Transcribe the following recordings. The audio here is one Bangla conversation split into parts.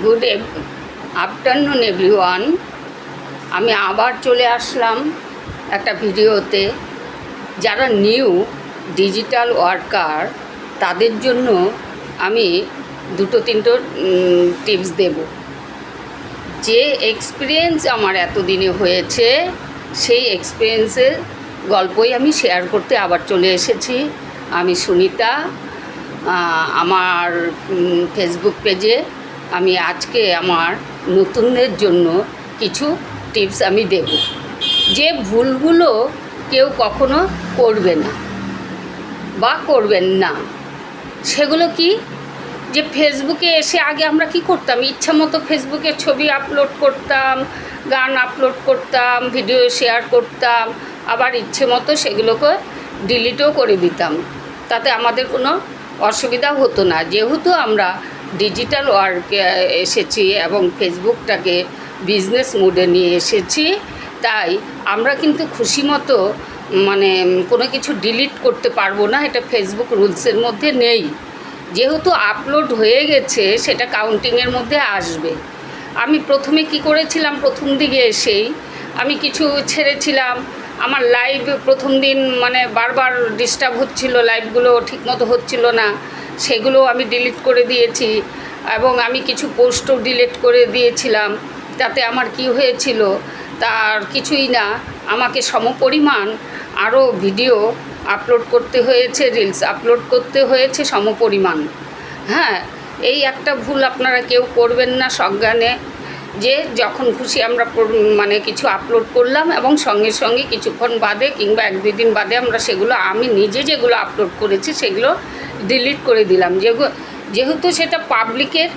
Good afternoon everyone. আমি আবার চলে আসলাম একটা ভিডিওতে। যারা নিউ ডিজিটাল ওয়ার্কার তাদের জন্য আমি দুটো তিনটো টিপস দেব। যে এক্সপিরিয়েন্স আমার এতদিনে হয়েছে সেই এক্সপিরিয়েন্সের গল্পই আমি শেয়ার করতে আবার চলে এসেছি। আমি সুনিতা, আমার ফেসবুক পেজে আমি আজকে আমার নতুনদের জন্য কিছু টিপস আমি দেব, যে ভুলগুলো কেউ কখনো করবে না বা করবেন না। সেগুলো কি? যে ফেসবুকে এসে আগে আমরা কি করতাম, ইচ্ছা মতো ফেসবুকে ছবি আপলোড করতাম, গান আপলোড করতাম, ভিডিও শেয়ার করতাম, আবার ইচ্ছে মতো সেগুলোকে ডিলিটও করে দিতাম। তাতে আমাদের কোনো অসুবিধা হতো না, যেহেতু আমরা ডিজিটাল ওয়ার্কে এসেছি এবং ফেসবুকটাকে বিজনেস মোডে নিয়ে এসেছি। তাই আমরা কিন্তু খুশি মতো কোনো কিছু ডিলিট করতে পারবো না, এটা ফেসবুক রুলসের মধ্যে নেই। যেহেতু আপলোড হয়ে গেছে সেটা কাউন্টিংয়ের মধ্যে আসবে। আমি প্রথমে কি করেছিলাম, প্রথম দিকে এসেই আমি কিছু ছেড়েছিলাম। আমার লাইভ প্রথম দিন বারবার ডিস্টার্ব হচ্ছিল, লাইভগুলো ঠিকমতো হচ্ছিল না, সেগুলো আমি ডিলিট করে দিয়েছি। এবং আমি কিছু পোস্টও ডিলিট করে দিয়েছিলাম। তাতে আমার কি হয়েছিল, তার কিছুই না, আমাকে সমপরিমাণ আরও ভিডিও আপলোড করতে হয়েছে, রিলস আপলোড করতে হয়েছে সমপরিমাণ। হ্যাঁ, এই একটা ভুল আপনারা কেউ করবেন না সজ্ঞানে, যে যখন খুশি আমরা কিছু আপলোড করলাম এবং সঙ্গে সঙ্গে কিছুক্ষণ বাদে কিংবা এক দুই দিন বাদে আমরা সেগুলো, আমি নিজে যেগুলো আপলোড করেছি সেগুলো ডিলিট করে দিলাম, যেহেতু সেটা পাবলিকের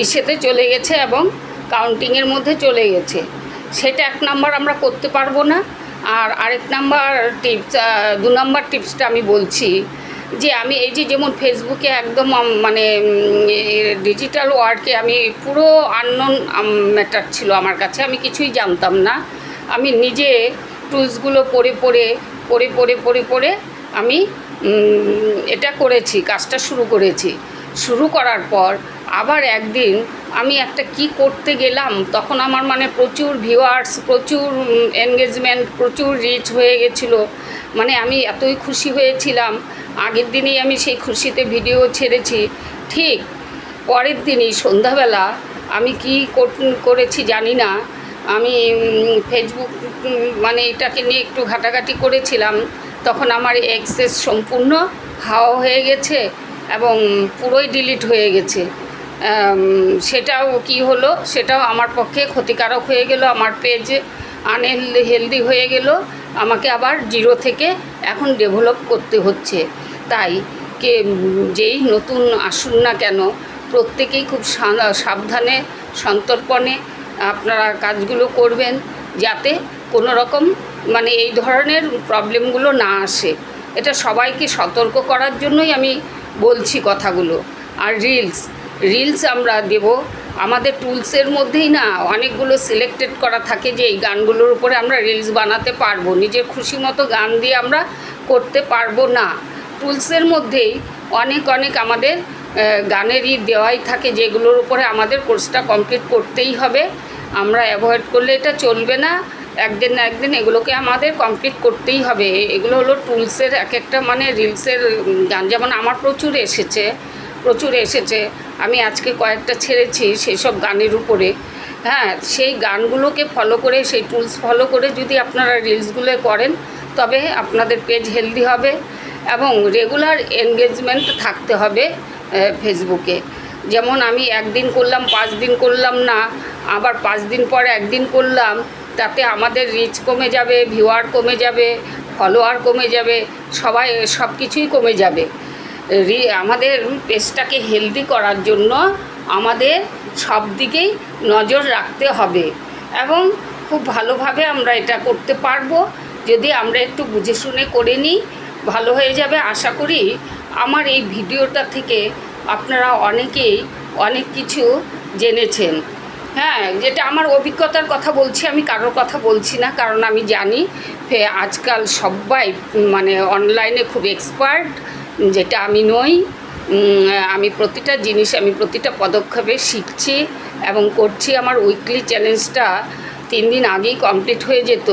ইসেতে চলে গেছে এবং কাউন্টিংয়ের মধ্যে চলে গেছে। সেটা এক নাম্বার আমরা করতে পারবো না। আর আরেক নাম্বার টিপস, 2 নাম্বার টিপসটা আমি বলছি, যে আমি এই যেমন ফেসবুকে একদম ডিজিটাল ওয়ার্কে আমি পুরো আননোন ম্যাটার ছিল আমার কাছে, আমি কিছুই জানতাম না। আমি নিজে টুলসগুলো পড়ে আমি এটা করেছি, কাজটা শুরু করার পর আবার একদিন আমি একটা কি করতে গেলাম, তখন আমার প্রচুর ভিউয়ার্স, প্রচুর এনগেজমেন্ট, প্রচুর রিচ হয়ে গেছিলো। আমি এতই খুশি হয়েছিলাম। আগের দিনই আমি সেই খুশিতে ভিডিও ছেড়েছি। ঠিক পরের দিনই সন্ধ্যাবেলা আমি কি করেছি জানি না, আমি ফেসবুক এটাকে নিয়ে একটু ঘাটাঘাটি করেছিলাম। তখন আমার অ্যাক্সেস সম্পূর্ণ হাওয়া হয়ে গেছে এবং পুরোই ডিলিট হয়ে গেছে। সেটাও কি হলো, সেটাও আমার পক্ষে ক্ষতিকারক হয়ে গেল। আমার পেজ আনহেলদি হয়ে গেল, আমাকে আবার জিরো থেকে এখন ডেভেলপ করতে হচ্ছে। তাই যেই নতুন আসুন না কেন, প্রত্যেকেই খুব সাবধানে সন্তর্পণে আপনারা কাজগুলো করবেন, যাতে কোনো রকম এই ধরনের প্রবলেমগুলো না আসে। এটা সবাইকে সতর্ক করার জন্যই আমি বলছি কথাগুলো। আর রিলস আমরা দেব, আমাদের টুলসের মধ্যেই না অনেকগুলো সিলেক্টেড করা থাকে যে এই গানগুলোর উপরে আমরা রিলস বানাতে পারবো। নিজের খুশি মতো গান দিয়ে আমরা করতে পারবো না। টুলসের মধ্যেই অনেক আমাদের গানেরই দেওয়াই থাকে, যেগুলোর উপরে আমাদের কোর্সটা কমপ্লিট করতেই হবে। আমরা অ্যাভয়েড করলে এটা চলবে না। একদিন না একদিন এগুলোকে আমাদের কমপ্লিট করতেই হবে। এগুলো হলো টুলসের এক একটা রিলসের গান। যেমন আমার প্রচুর এসেছে, আমি আজকে কয়েকটা ছেড়েছি সেই সব গানের উপরে। হ্যাঁ, সেই গানগুলোকে ফলো করে, সেই টুলস ফলো করে যদি আপনারা রিলসগুলো করেন, তবে আপনাদের পেজ হেলদি হবে এবং রেগুলার এনগেজমেন্ট থাকতে হবে ফেসবুকে। যেমন আমি একদিন করলাম, 5 দিন করলাম না, আবার 5 দিন পর একদিন করলাম, তাতে আমাদের রিচ কমে যাবে, ভিউয়ার কমে যাবে, ফলোয়ার কমে যাবে, সব কিছুই কমে যাবে। আমাদের পেজটাকে হেলদি করার জন্য আমাদের সব দিকেই নজর রাখতে হবে এবং খুব ভালোভাবে আমরা এটা করতে পারবো যদি আমরা একটু বুঝে শুনে করে নিই। ভালো হয়ে যাবে আশা করি। আমার এই ভিডিওটা থেকে আপনারা অনেকেই অনেক কিছু জেনেছেন। হ্যাঁ, যেটা আমার অভিজ্ঞতার কথা বলছি, আমি কারোর কথা বলছি না, কারণ আমি জানি আজকাল সবাই অনলাইনে খুব এক্সপার্ট, যেটা আমি নই। আমি প্রতিটা জিনিস, আমি প্রতিটা পদক্ষেপে শিখছি এবং করছি। আমার উইকলি চ্যালেঞ্জটা 3 দিন আগেই কমপ্লিট হয়ে যেত,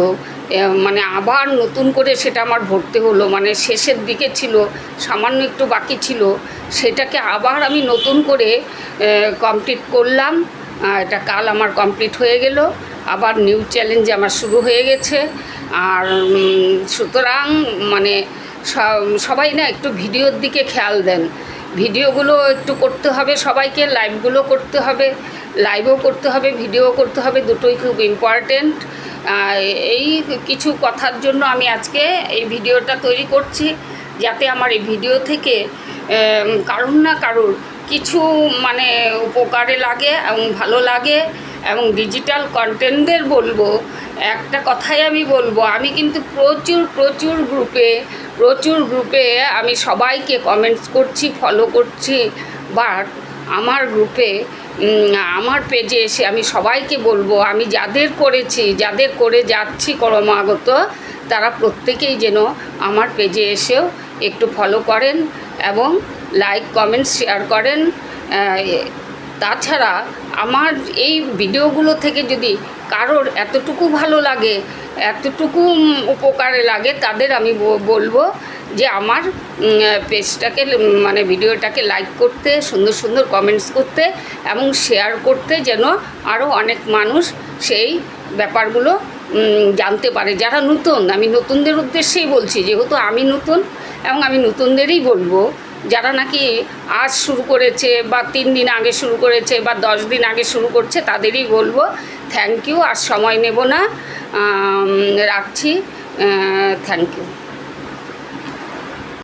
মানে আবার নতুন করে সেটা আমার ভরতে হলো। মানে শেষের দিকে ছিল, সামান্য একটু বাকি ছিল, সেটাকে আবার আমি নতুন করে কমপ্লিট করলাম। এটা কাল আমার কমপ্লিট হয়ে গেল, আবার নিউ চ্যালেঞ্জ আমার শুরু হয়ে গেছে। আর সুতরাং মানে সবাই না একটু ভিডিওর দিকে খেয়াল দেন, ভিডিওগুলো একটু করতে হবে সবাইকে, লাইভগুলো করতে হবে, লাইভও করতে হবে, ভিডিও করতে হবে, দুটোই খুব ইম্পর্টেন্ট। এই কিছু কথার জন্য আমি আজকে এই ভিডিওটা তৈরি করছি, যাতে আমার এই ভিডিও থেকে কারুর না কারুর কিছু মানে উপকারে লাগে এবং ভালো লাগে। এবং ডিজিটাল কন্টেন্টদের বলবো, একটা কথাই আমি বলবো, আমি কিন্তু প্রচুর গ্রুপে আমি সবাইকে কমেন্টস করছি, ফলো করছি, বাট আমার গ্রুপে আমার পেজে এসে আমি সবাইকে বলবো, আমি যাদের করেছি, যাদের করে যাচ্ছি ক্রমাগত, তারা প্রত্যেকেই যেন আমার পেজে এসেও একটু ফলো করেন এবং লাইক কমেন্ট শেয়ার করেন। তাছাড়া আমার এই ভিডিওগুলো থেকে যদি কারোর এতটুকু ভালো লাগে, এতটুকু উপকারে লাগে, তাদের আমি বলবো যে আমার পেজটাকে মানে ভিডিওটাকে লাইক করতে, সুন্দর কমেন্টস করতে এবং শেয়ার করতে, যেন আরও অনেক মানুষ সেই ব্যাপারগুলো জানতে পারে। যারা নতুন, আমি নতুনদের উদ্দেশ্যেই বলছি, যেহেতু আমি নতুন, এবং আমি নতুনদেরই বলবো, যারা নাকি আজ শুরু করেছে বা 3 দিন আগে শুরু করেছে বা 10 দিন আগে শুরু করছে, তাদেরই বলবো থ্যাংক ইউ। আর সময় নেব না, রাখছি, থ্যাংক ইউ।